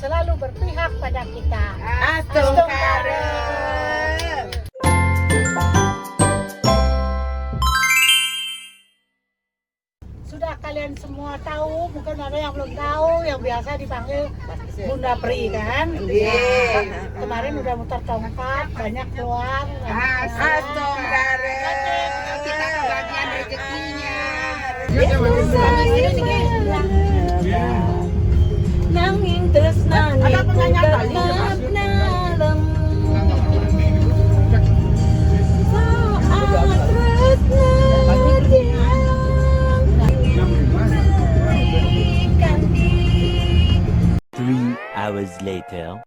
selalu berpihak pada kita. Astungkara. Sudah kalian semua tahu, mungkin ada yang belum tahu, yang biasa dipanggil Bunda Pri kan? Iya. Kemarin udah muter tongkat, banyak keluar. Astungkara. Kita kebagian rezekinya. Nanging tresnane tetep nalem. Saat tresna diganti. 3 hours later.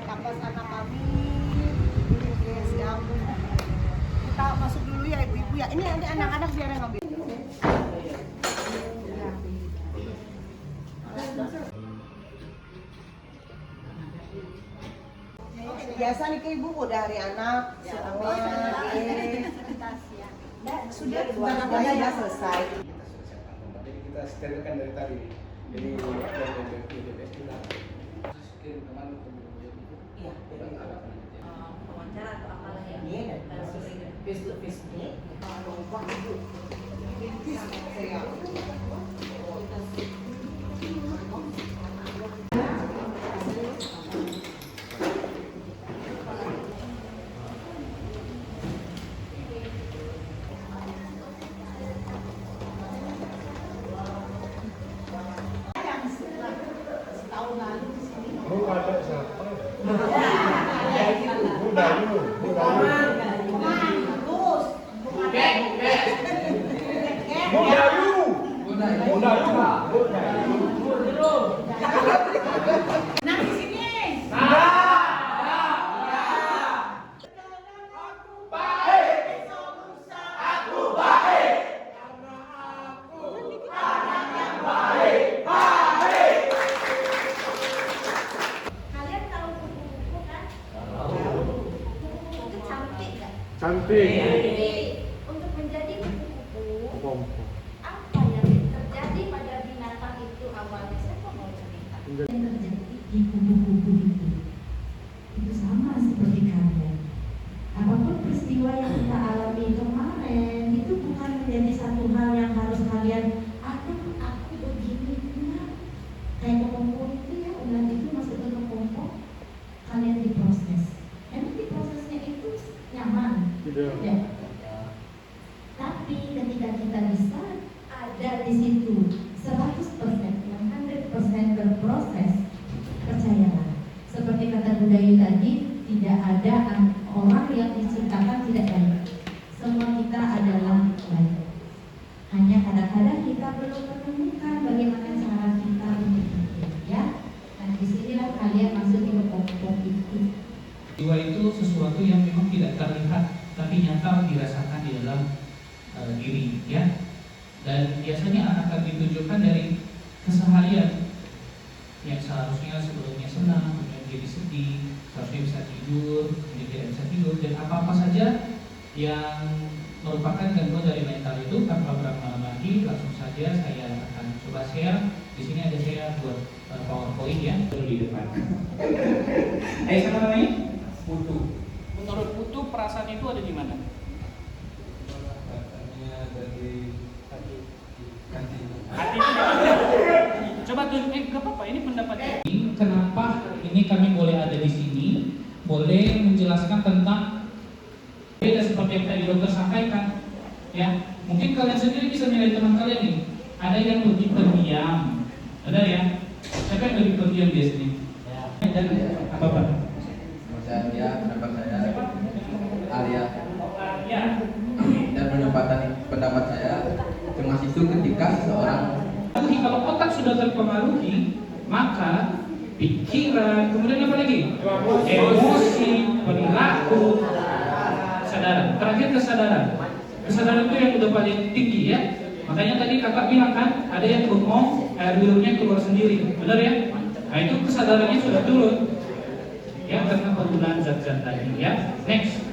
Kampus anak kami, kita masuk dulu ya ibu-ibu ya. Ini nanti anak-anak biar yang ngambil. Biasa nih ke ibu udah hari anak semua. Sudah selesai. Kita sterilkan dari tadi. Jadi dari BPS kita kirim kemana? Iya. Wawancara atau apalah ya? Iya. Face to face nih. Oh, ada siapa? Budayu. Nah, di sini. Kalian tahu kupu-kupu kan? Itu cantik kan? Cantik. Jadi untuk menjadi kupu-kupu, apa yang terjadi pada binatang itu awalnya? Siapa mau cerita? Yang terjadi di kupu-kupu itu sama seperti kalian. Apapun peristiwa yang kita alami kemarin itu bukan menjadi satu hal yang harus kalian aku begini enggak. Kayak kepompong itu ya, udah itu masuk ke kepompong, kalian diproses. Emang diprosesnya itu nyaman? Tidak. Tapi ketika kita bisa ada di situ 100%, yang 100% berproses, percayalah. Seperti kata Budayu tadi, tidak ada orang yang diciptakan tidak baik. Semua kita adalah baik. Hanya kadang-kadang kita belum menemukan bagaimana cara kita berpikir, ya. Dan disinilah kalian masuk ke kelompok itu. Jiwa itu sesuatu yang memang tidak terlihat tapi nyata dirasakan di dalam diri, ya. Dan biasanya akan ditunjukkan dari keseharian yang seharusnya sebelumnya senang, kemudian jadi sedih, seharusnya bisa tidur, kemudian tidak bisa tidur, dan apa-apa saja yang merupakan gangguan dari mental itu. Tanpa berlama-lama lagi, langsung saja saya akan coba share. Di sini ada saya buat PowerPoint ya di depan. Siapa namanya? Putu. Menurut Putu, perasaan itu ada di mana? Katanya dari hati. Hati. Coba tuh, nggak apa-apa, ini pendapatnya. Kenapa ini kami boleh ada di sini, boleh menjelaskan tentang beda seperti yang tadi dokter sampaikan, ya. Mungkin kalian sendiri bisa nilai teman kalian nih. Ada yang lebih pendiam, ada ya. Siapa yang lebih pendiam di sini? Ya. Dan apa pak? Dia pendapat saya Alia. Ya. Dan pendapat saya cemas itu ketika seseorang Kalau otak sudah terpengaruhi, maka pikiran, kemudian apa lagi? Emosi, perilaku, terakhir kesadaran. Kesadaran itu yang udah paling tinggi ya. Makanya tadi kakak bilang kan, ada yang bengong, air liurnya keluar sendiri, benar ya? Nah itu kesadarannya sudah turun, ya karena penggunaan zat-zat tadi ya. Next,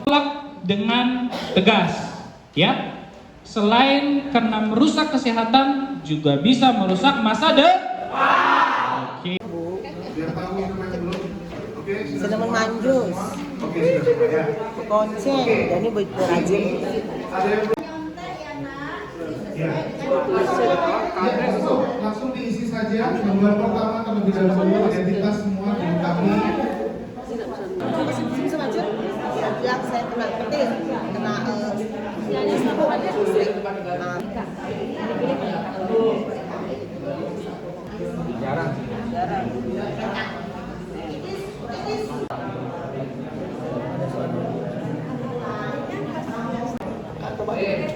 tolak dengan tegas, ya. Selain karena merusak kesehatan, juga bisa merusak masa depan. Oke. Biar tahu namanya belum. Oke, Cinnamon manjus, Oke, sudah ya. konceng, jadi berajin. Ada yang ya. Langsung diisi saja. Nomor pertama terlebih dahulu identitas semua tim kami. Bisa maju? Bilang saya kena petir, kena Jarang.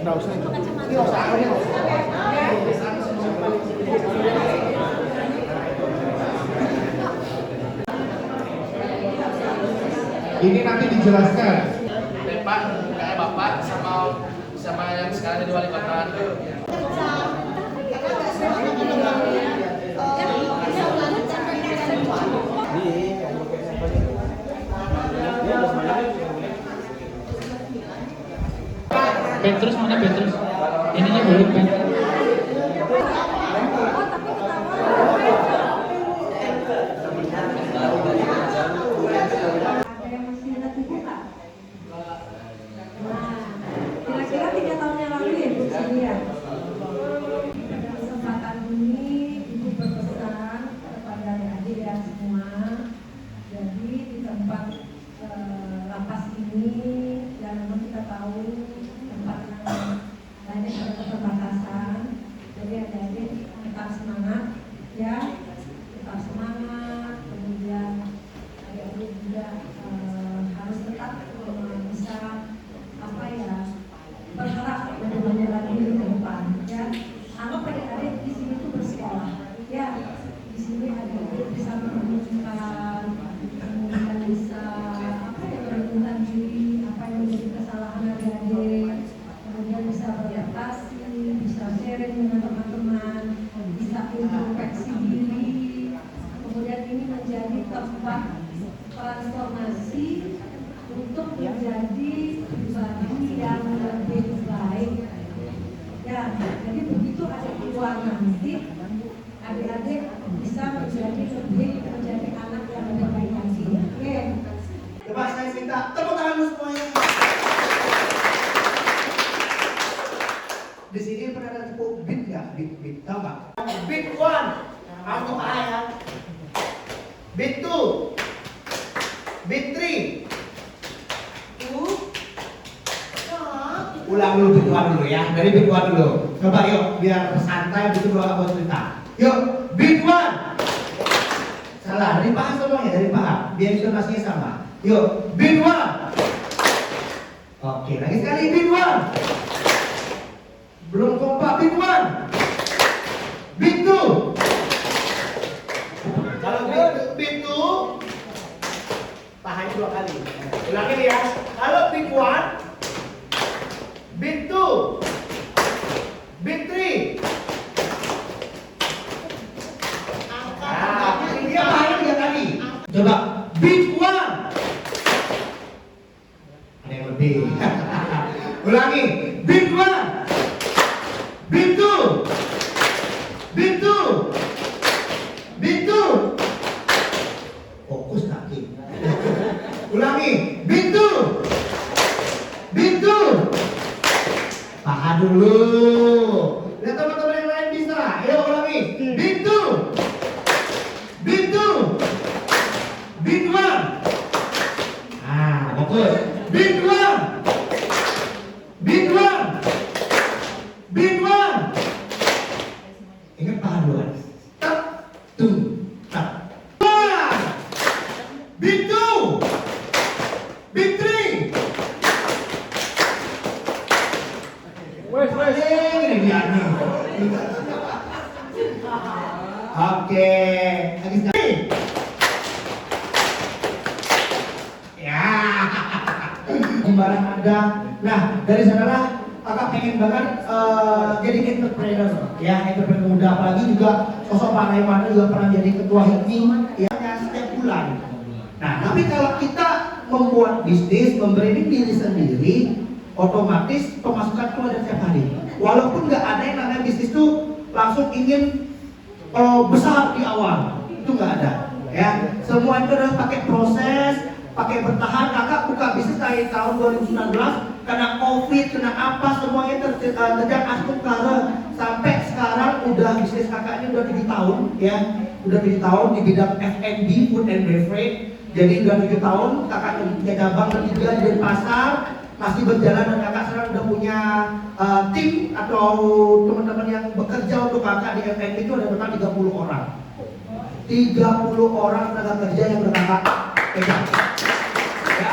Nggak usah itu. Ini nanti dijelaskan. Pak, kayak Bapak sama yang sekarang jadi wali kota. Petrus mana Petrus? Ininya belum kan? Ada yang masih ingat ibu nggak? Nah, kira-kira 3 tahun yang lalu ya ibu sini ya. Pada kesempatan ini ibu berpesan kepada adik-adik ya semua. Jadi di tempat lapas ini, yang memang kita tahu tempat yang banyak ada keterbatasan. Jadi adik-adik tetap semangat ya, tetap semangat. Kemudian adik-adik juga harus tetap bisa apa ya, bergerak lebih lagi ke depan ya. Anggap adik-adik di sini tuh bersekolah ya. Di sini adik-adik bisa menemukan, kemudian bisa apa ya, merenungkan diri apa yang menjadi kesalahan adik-adik, kemudian bisa beradaptasi, bisa sharing dengan teman-teman, bisa introspeksi diri. Kemudian ini menjadi tempat transformasi untuk menjadi pribadi yang lebih baik ya. Jadi begitu ada keluar nanti, adik-adik bisa menjadi anak yang lebih baik lagi. Oke. Coba saya minta tepuk tangan dulu semuanya. Di sini pernah ada tepuk beat nggak? Beat, tahu nggak? Beat 1, untuk ayah. Beat 2, beat 3. Ulang dulu beat 1 dulu ya. Dari beat 1 dulu. Coba yuk, biar santai begitu dulu aku cerita. Yuk, beat 1. Salah, dari paham semuanya, dari paham. Biar intonasinya sama. Yuk, beat 1. Oke, lagi sekali beat 1. Belum kompak beat 1. Beat 2. Kalau beat 2 pahanya 2 kali. Ulangi ya. Kalau beat 1, beat 2, beat 3. Dia pahanya 3 kali. Coba beat 1. Ada yang lebih. Ulangi. Beat 1. Beat 2. Beat 2. Beat 2. Fokus nanti. Ulangi. Beat 2. Beat 2. Tahan dulu. Lihat teman-teman yang lain bisa. Ayo ulangi. Beat 2. Beat 2. Beat 1. Ah, fokus. Beat 1. Beat 1. Beat 1. Ingat tahan dulu. Tap, tuh, tap. 1. Beat 2. Beat 3. Ini dia nih. Oke, lagi sekali. Ya. sembarang ada. Nah, dari sanalah kakak pengen banget jadi entrepreneur, ya, entrepreneur muda. Apalagi juga sosok Pak Raimana juga pernah jadi ketua HIPMI, ya, setiap bulan. Nah, tapi kalau kita membuat bisnis, membranding diri sendiri, otomatis pemasukan itu ada setiap hari. Walaupun nggak ada yang namanya bisnis itu langsung ingin besar di awal, itu nggak ada. Ya, semua itu adalah pakai proses, pakai bertahan. Kakak buka bisnis dari tahun 2019, kena COVID, kena apa, semuanya terjadi asuk karena sampai sekarang udah bisnis kakak ini udah 7 tahun, ya, udah 7 tahun di bidang F&B, food and beverage. Jadi udah 7 tahun kakak punya cabang ketiga di Denpasar, masih berjalan, dan kakak sekarang udah punya tim atau teman-teman yang bekerja untuk kakak di F&B itu ada total 30 orang. 30 orang tenaga kerja yang berkakak pegang. Ya.